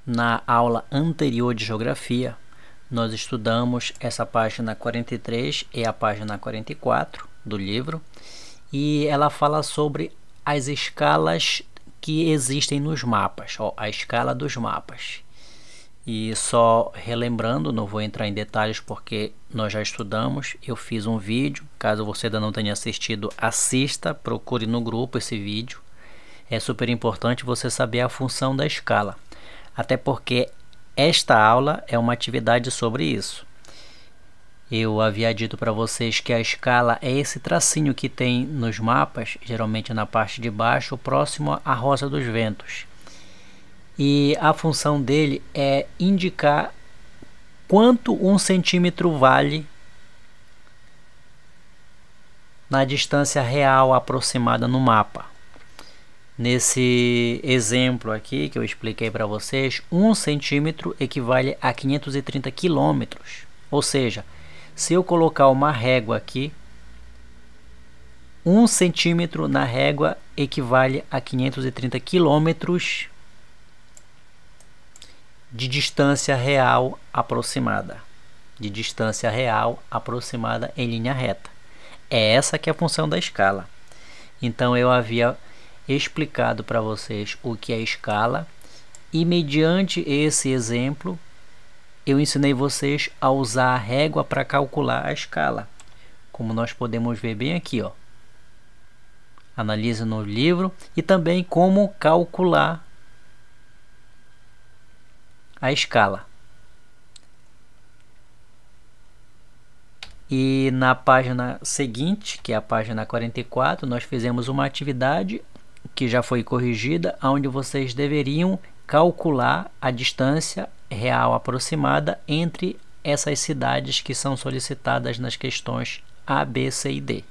Na aula anterior de Geografia, nós estudamos essa página 43 e a página 44 do livro, e ela fala sobre as escalas que existem nos mapas, a escala dos mapas. E só relembrando, não vou entrar em detalhes porque nós já estudamos, eu fiz um vídeo, caso você ainda não tenha assistido, assista, procure no grupo esse vídeo. É super importante você saber a função da escala, até porque esta aula é uma atividade sobre isso. Eu havia dito para vocês que a escala é esse tracinho que tem nos mapas, geralmente na parte de baixo, próximo à Rosa dos Ventos. E a função dele é indicar quanto 1 centímetro vale na distância real aproximada no mapa. Nesse exemplo aqui que eu expliquei para vocês, 1 centímetro equivale a 530 quilômetros. Ou seja, se eu colocar uma régua aqui, 1 centímetro na régua equivale a 530 quilômetros de distância real aproximada. De distância real aproximada em linha reta. É essa que é a função da escala. Então eu havia explicado para vocês o que é escala, e mediante esse exemplo eu ensinei vocês a usar a régua para calcular a escala, como nós podemos ver bem aqui, ó. Analise no livro, e também como calcular a escala. E na página seguinte, que é a página 44, nós fizemos uma atividade que já foi corrigida, onde vocês deveriam calcular a distância real aproximada entre essas cidades que são solicitadas nas questões A, B, C e D.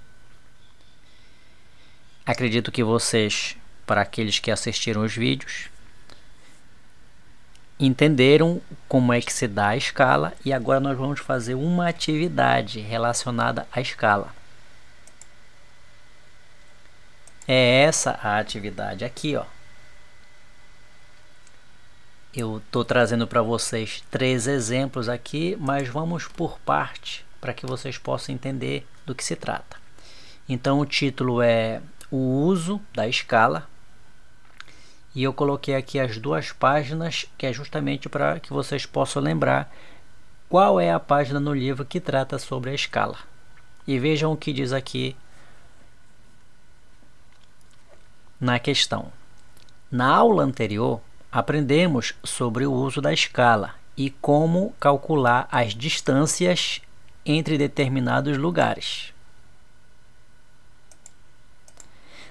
Acredito que vocês, para aqueles que assistiram os vídeos, entenderam como é que se dá a escala, e agora nós vamos fazer uma atividade relacionada à escala. É essa a atividade aqui, ó. Eu estou trazendo para vocês 3 exemplos aqui, mas vamos por parte para que vocês possam entender do que se trata. Então o título é o uso da escala, e eu coloquei aqui as 2 páginas, que é justamente para que vocês possam lembrar qual é a página no livro que trata sobre a escala. E vejam o que diz aqui na questão. Na aula anterior, aprendemos sobre o uso da escala e como calcular as distâncias entre determinados lugares.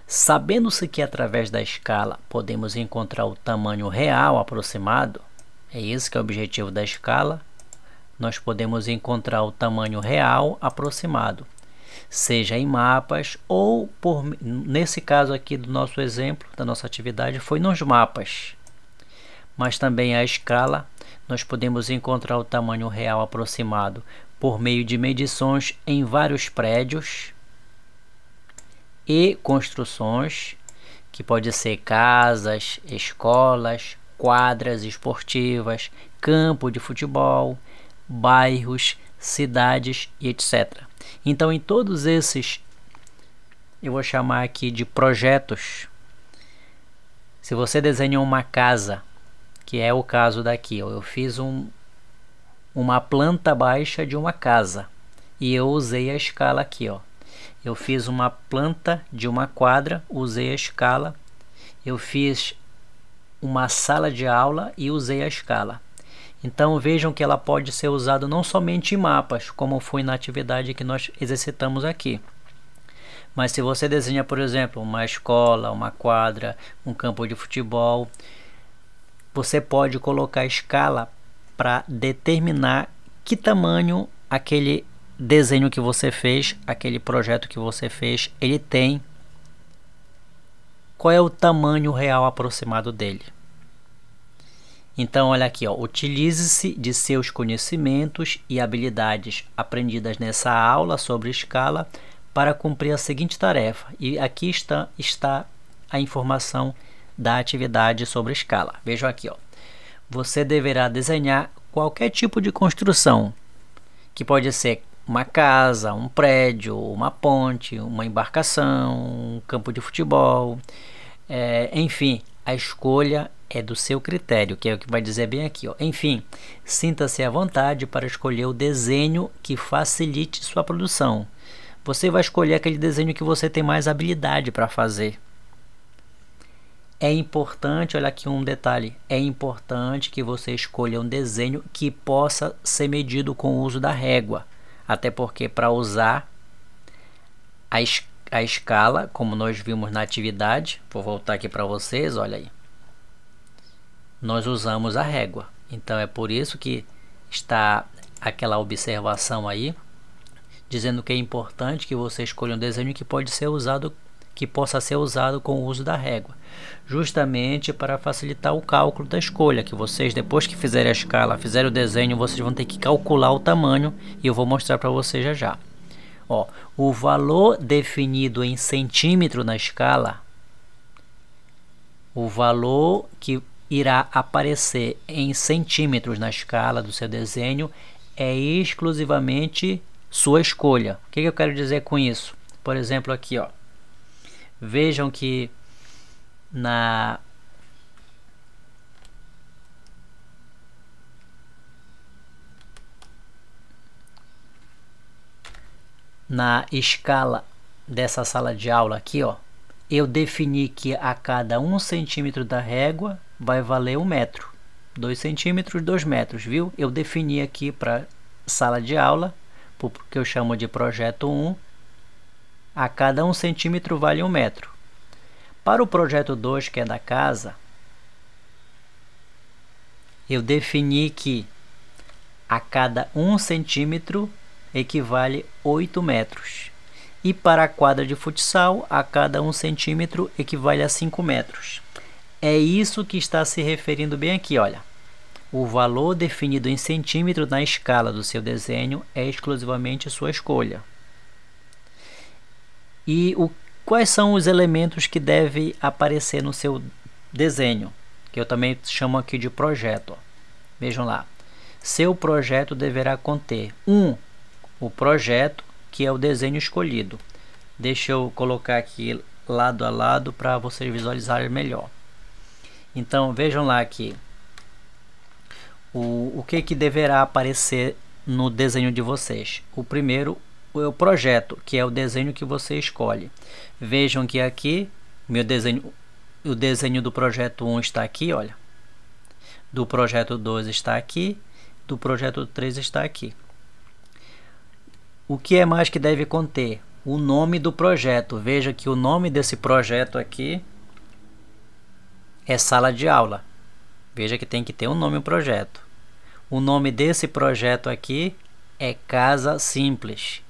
Sabendo-se que através da escala podemos encontrar o tamanho real aproximado, é esse que é o objetivo da escala, nós podemos encontrar o tamanho real aproximado, seja em mapas ou, nesse caso aqui do nosso exemplo, da nossa atividade, foi nos mapas. Mas também a escala, nós podemos encontrar o tamanho real aproximado por meio de medições em vários prédios e construções, que pode ser casas, escolas, quadras esportivas, campo de futebol, bairros, cidades e etc. Então, em todos esses, eu vou chamar aqui de projetos. Se você desenha uma casa, que é o caso daqui, eu fiz uma planta baixa de uma casa, e eu usei a escala aqui, ó. Eu fiz uma planta de uma quadra, usei a escala. Eu fiz uma sala de aula e usei a escala. Então vejam que ela pode ser usada não somente em mapas, como foi na atividade que nós exercitamos aqui. Mas se você desenha, por exemplo, uma escola, uma quadra, um campo de futebol, você pode colocar a escala para determinar que tamanho aquele desenho que você fez, aquele projeto que você fez, ele tem. Qual é o tamanho real aproximado dele? Então, olha aqui, ó, utilize-se de seus conhecimentos e habilidades aprendidas nessa aula sobre escala para cumprir a seguinte tarefa. E aqui está a informação da atividade sobre escala. Vejam aqui, ó. você deverá desenhar qualquer tipo de construção, que pode ser uma casa, um prédio, uma ponte, uma embarcação, um campo de futebol, enfim, a escolha é do seu critério, que é o que vai dizer bem aqui, ó. Enfim, sinta-se à vontade para escolher o desenho que facilite sua produção. Você vai escolher aquele desenho que você tem mais habilidade para fazer. É importante, olha aqui um detalhe, é importante que você escolha um desenho que possa ser medido com o uso da régua. Até porque para usar a escala, como nós vimos na atividade, vou voltar aqui para vocês, olha aí. Nós usamos a régua. Então é por isso que está aquela observação aí, dizendo que é importante que você escolha um desenho que possa ser usado com o uso da régua, justamente para facilitar o cálculo da escolha, que vocês, depois que fizerem a escala, fizerem o desenho, vocês vão ter que calcular o tamanho, e eu vou mostrar para vocês já já. Ó, o valor definido em centímetro na escala, o valor que irá aparecer em centímetros na escala do seu desenho é exclusivamente sua escolha. O que eu quero dizer com isso? Por exemplo, aqui, ó, vejam que na escala dessa sala de aula aqui, ó, eu defini que a cada 1 centímetro da régua vai valer 1 metro. 2 centímetros, 2 metros, viu? Eu defini aqui para sala de aula, porque eu chamo de projeto 1, a cada 1 centímetro vale 1 metro. Para o projeto 2, que é da casa, eu defini que a cada 1 centímetro equivale 8 metros. E para a quadra de futsal, a cada 1 centímetro equivale a 5 metros. É isso que está se referindo bem aqui, olha. O valor definido em centímetro na escala do seu desenho é exclusivamente sua escolha. E quais são os elementos que devem aparecer no seu desenho, que eu também chamo aqui de projeto. Ó. Vejam lá. Seu projeto deverá conter o projeto, que é o desenho escolhido. Deixa eu colocar aqui lado a lado para vocês visualizarem melhor. Então vejam lá aqui o que deverá aparecer no desenho de vocês. O primeiro é o projeto, que é o desenho que você escolhe. Vejam que aqui o desenho do projeto 1 está aqui, olha. Do projeto 2 está aqui, do projeto 3 está aqui. O que é mais que deve conter? O nome do projeto. Veja que o nome desse projeto aqui é sala de aula. Veja que tem que ter um nome o projeto. O nome desse projeto aqui é casa simples.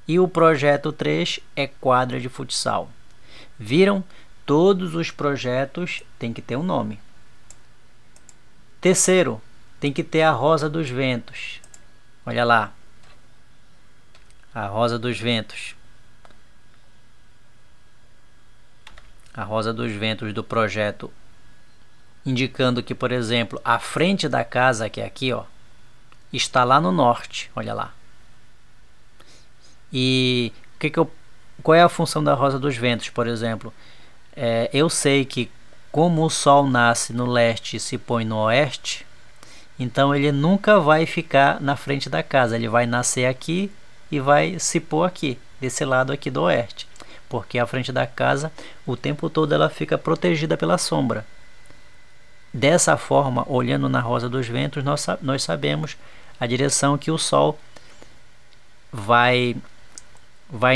E o projeto 3 é quadra de futsal. Viram? Todos os projetos têm que ter um nome. Terceiro, tem que ter a rosa dos ventos. Olha lá. A rosa dos ventos. A rosa dos ventos do projeto, indicando que, por exemplo, a frente da casa, que é aqui, ó, está lá no norte, olha lá. E qual é a função da rosa dos ventos, por exemplo? Eu sei que como o sol nasce no leste e se põe no oeste, então ele nunca vai ficar na frente da casa, ele vai nascer aqui e vai se pôr aqui, desse lado aqui do oeste, porque a frente da casa o tempo todo ela fica protegida pela sombra. Dessa forma, olhando na rosa dos ventos, nós sabemos a direção que o sol vai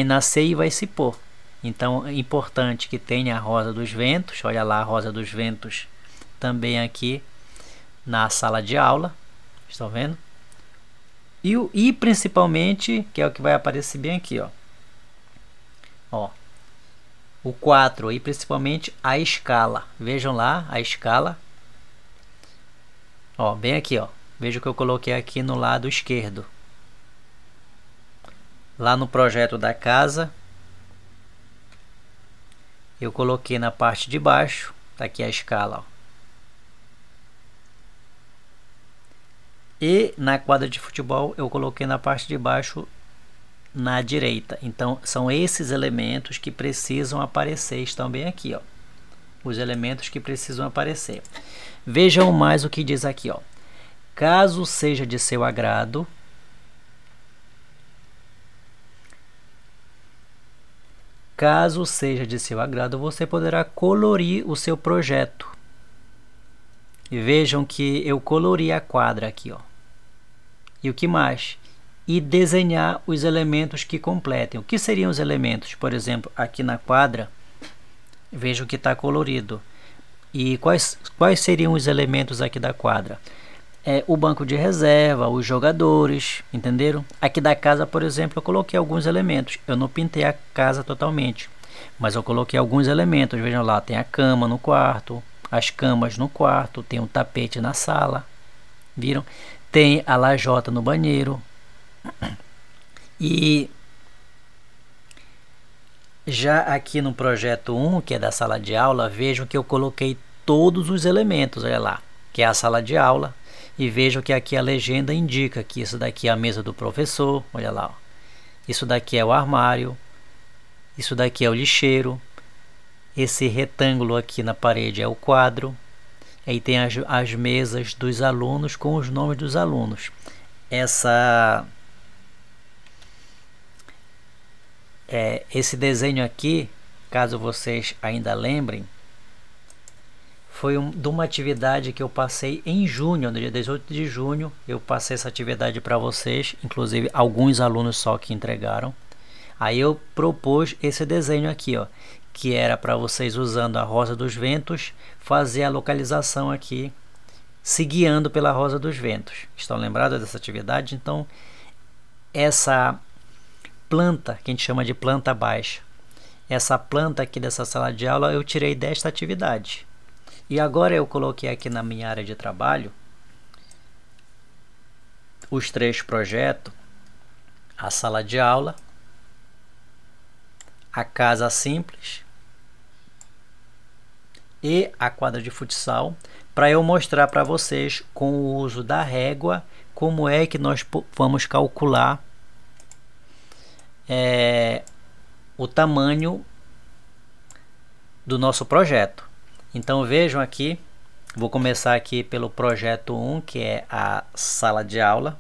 nascer e vai se pôr. Então é importante que tenha a rosa dos ventos. Olha lá a rosa dos ventos também aqui na sala de aula. Estão vendo? E principalmente, que é o que vai aparecer bem aqui, ó, o 4, e principalmente a escala. Vejam lá a escala. Ó, bem aqui, ó. Veja que eu coloquei aqui no lado esquerdo. Lá no projeto da casa, eu coloquei na parte de baixo, tá aqui a escala, ó. E na quadra de futebol eu coloquei na parte de baixo na direita. Então são esses elementos que precisam aparecer, estão bem aqui, ó. Os elementos que precisam aparecer. Vejam mais o que diz aqui, ó. Caso seja de seu agrado, você poderá colorir o seu projeto. E vejam que eu colori a quadra aqui, ó. E o que mais? E desenhar os elementos que completem. O que seriam os elementos? Por exemplo, aqui na quadra, vejam que está colorido. E quais seriam os elementos aqui da quadra? O banco de reserva, os jogadores, entenderam? Aqui da casa, por exemplo, eu coloquei alguns elementos. Eu não pintei a casa totalmente, mas eu coloquei alguns elementos. Vejam lá, tem a cama no quarto, as camas no quarto, tem um tapete na sala, viram? Tem a lajota no banheiro. E já aqui no projeto 1, que é da sala de aula, vejam que eu coloquei todos os elementos, olha lá, que é a sala de aula. E vejam que aqui a legenda indica que isso daqui é a mesa do professor, olha lá, ó. Isso daqui é o armário, isso daqui é o lixeiro, esse retângulo aqui na parede é o quadro, aí tem as mesas dos alunos com os nomes dos alunos. Esse desenho aqui, caso vocês ainda lembrem, foi de uma atividade que eu passei em junho, no dia 18 de junho, eu passei essa atividade para vocês, inclusive alguns alunos só que entregaram. Aí eu propus esse desenho aqui, ó, que era para vocês, usando a Rosa dos Ventos, fazer a localização aqui, se guiando pela Rosa dos Ventos. Estão lembrados dessa atividade? Então, essa planta, que a gente chama de planta baixa, essa planta aqui dessa sala de aula eu tirei desta atividade. E agora eu coloquei aqui na minha área de trabalho os 3 projetos: a sala de aula, a casa simples e a quadra de futsal, para eu mostrar para vocês, com o uso da régua, como é que nós vamos calcular o tamanho do nosso projeto. Então vejam aqui, vou começar aqui pelo projeto 1, que é a sala de aula.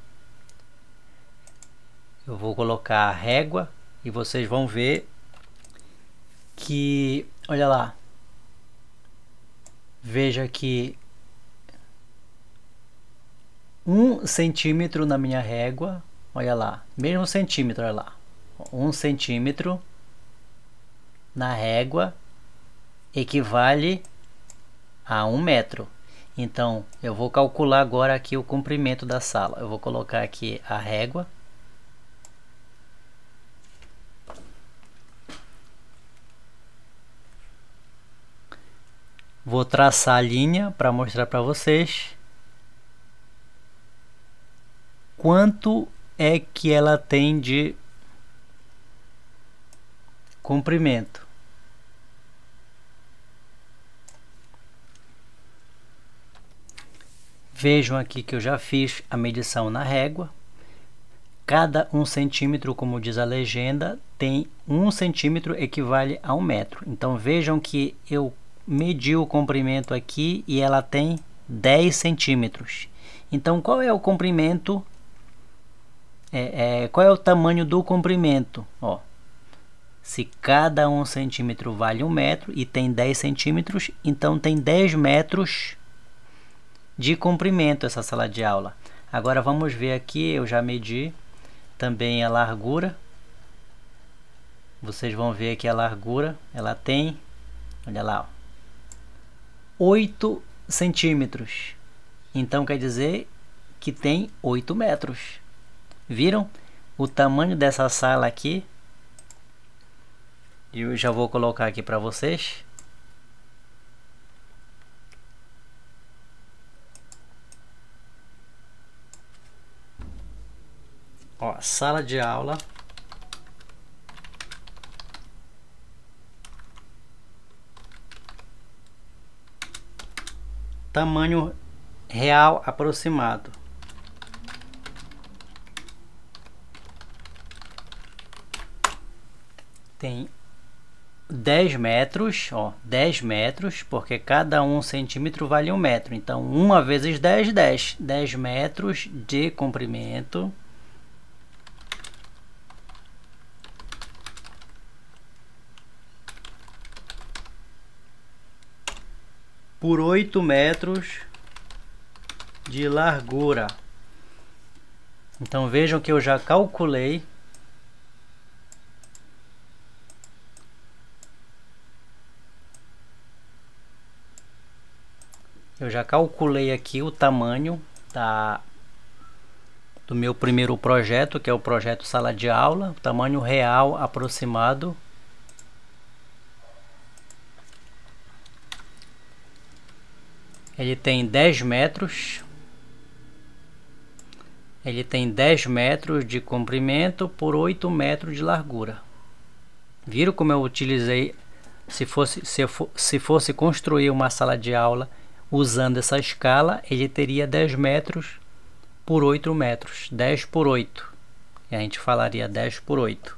Eu vou colocar a régua e vocês vão ver que, olha lá, veja que 1 centímetro na minha régua, olha lá, mesmo centímetro, olha lá, 1 centímetro na régua equivale a 1 metro. Então eu vou calcular agora aqui o comprimento da sala. Eu vou colocar aqui a régua, vou traçar a linha para mostrar para vocês quanto é que ela tem de comprimento. Vejam aqui que eu já fiz a medição na régua. Cada 1 centímetro, como diz a legenda, tem 1 centímetro equivale a 1 metro. Então vejam que eu medi o comprimento aqui e ela tem 10 centímetros. Então qual é o comprimento? Qual é o tamanho do comprimento? Ó, se cada 1 centímetro vale 1 metro e tem 10 centímetros, então tem 10 metros de comprimento essa sala de aula. Agora vamos ver aqui, eu já medi também a largura. Vocês vão ver que a largura, ela tem, olha lá, ó, 8 centímetros. Então quer dizer que tem 8 metros. Viram o tamanho dessa sala aqui? Eu já vou colocar aqui para vocês. Ó, sala de aula, tamanho real aproximado tem 10 metros, ó, 10 metros, porque cada 1 centímetro vale 1 metro. Então, 1 vezes 10, 10. 10 metros de comprimento por 8 metros de largura. Então, vejam que eu já calculei. Eu já calculei aqui o tamanho do meu primeiro projeto, que é o projeto sala de aula, o tamanho real aproximado. Ele tem 10 metros. Ele tem 10 metros de comprimento por 8 metros de largura. Viram como eu utilizei? Se fosse construir uma sala de aula usando essa escala, ele teria 10 metros por 8 metros. 10 por 8. E a gente falaria 10 por 8.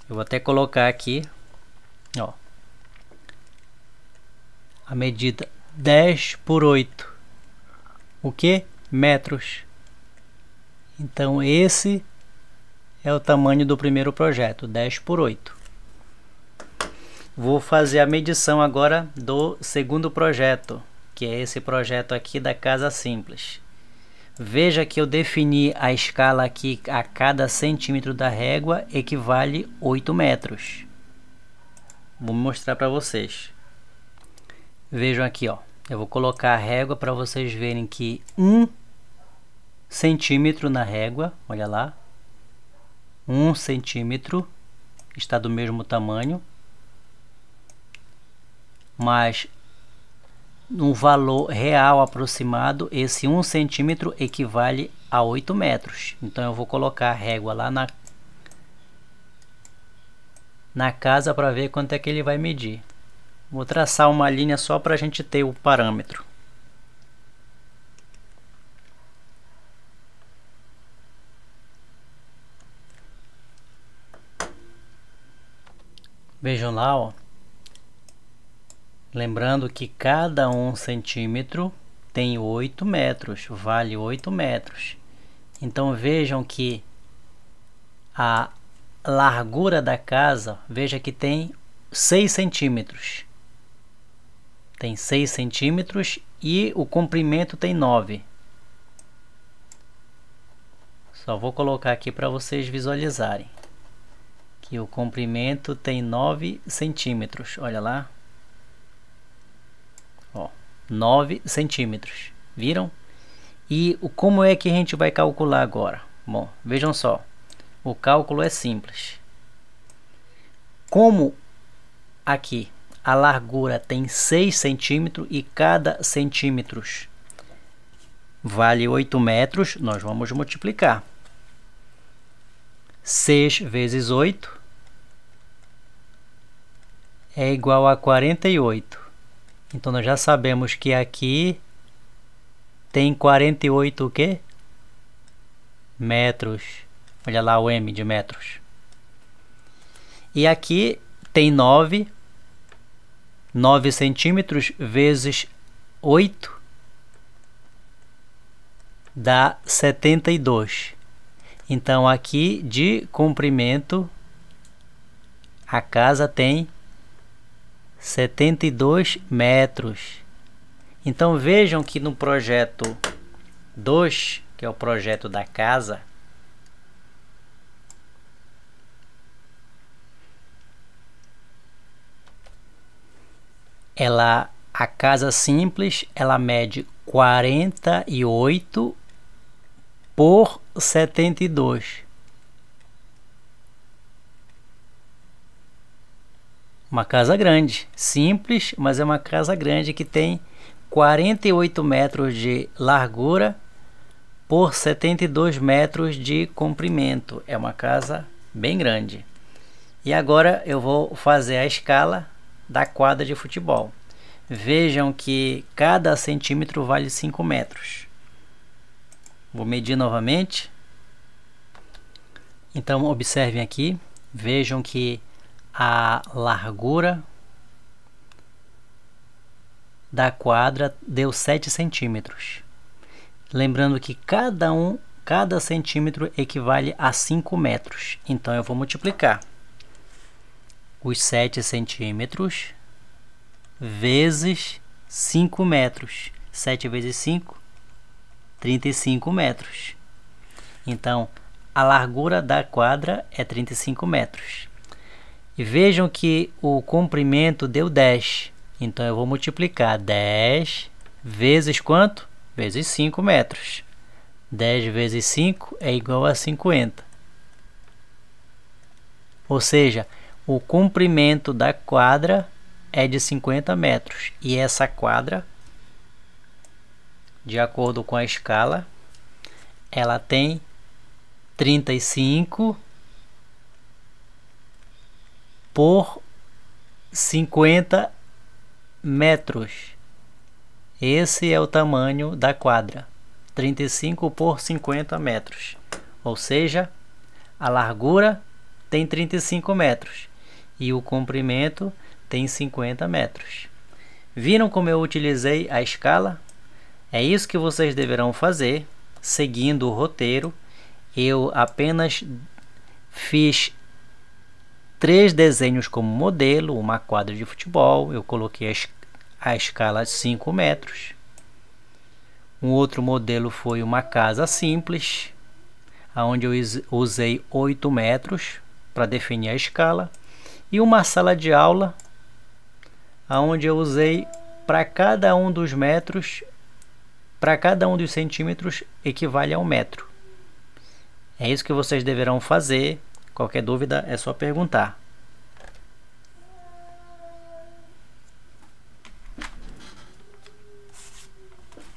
Eu vou até colocar aqui, ó, a medida 10 por 8. O que? Metros. Então esse é o tamanho do primeiro projeto, 10 por 8. Vou fazer a medição agora do segundo projeto, que é esse projeto aqui da casa simples. Veja que eu defini a escala aqui, a cada centímetro da régua equivale 8 metros. Vou mostrar para vocês. Vejam aqui, ó. Eu vou colocar a régua para vocês verem que 1 centímetro na régua, olha lá. 1 centímetro está do mesmo tamanho. Mas no valor real aproximado, esse 1 centímetro equivale a 8 metros. Então eu vou colocar a régua lá na casa para ver quanto é que ele vai medir. Vou traçar uma linha só para a gente ter o parâmetro. Vejam lá, ó. Lembrando que cada 1 centímetro tem 8 metros, vale 8 metros. Então vejam que a largura da casa, veja que tem 6 centímetros. Tem 6 centímetros e o comprimento tem 9. Só vou colocar aqui para vocês visualizarem. Que o comprimento tem 9 centímetros, olha lá. Ó, 9 centímetros, viram? E como é que a gente vai calcular agora? Bom, vejam só, o cálculo é simples. Como aqui a largura tem 6 centímetros e cada centímetro vale 8 metros, nós vamos multiplicar. 6 vezes 8 é igual a 48. Então nós já sabemos que aqui tem 48 o quê? Metros. Olha lá o M de metros. E aqui tem 9 centímetros vezes 8 dá 72. Então aqui de comprimento a casa tem 72 metros. Então vejam que no projeto 2, que é o projeto da casa, a casa simples, ela mede 48 por 72. Uma casa grande, simples, mas é uma casa grande que tem 48 metros de largura por 72 metros de comprimento. É uma casa bem grande. E agora eu vou fazer a escala da quadra de futebol. Vejam que cada centímetro vale 5 metros. Vou medir novamente. Então observem aqui. vejam que a largura da quadra deu 7 centímetros. Lembrando que cada centímetro equivale a 5 metros. Então eu vou multiplicar os 7 centímetros vezes 5 metros. 7 vezes 5, 35 metros. Então, a largura da quadra é 35 metros. E vejam que o comprimento deu 10. Então, eu vou multiplicar 10 vezes quanto? Vezes 5 metros. 10 vezes 5 é igual a 50. Ou seja, o comprimento da quadra é de 50 metros. E essa quadra, de acordo com a escala, ela tem 35 por 50 metros. Esse é o tamanho da quadra, 35 por 50 metros. Ou seja, a largura tem 35 metros e o comprimento tem 50 metros. Viram como eu utilizei a escala? É isso que vocês deverão fazer, seguindo o roteiro. Eu apenas fiz 3 desenhos como modelo, uma quadra de futebol. Eu coloquei a escala 5 metros. Um outro modelo foi uma casa simples, onde eu usei 8 metros para definir a escala. E uma sala de aula, onde eu usei para cada um dos metros, para cada um dos centímetros equivale a 1 metro. É isso que vocês deverão fazer. Qualquer dúvida é só perguntar.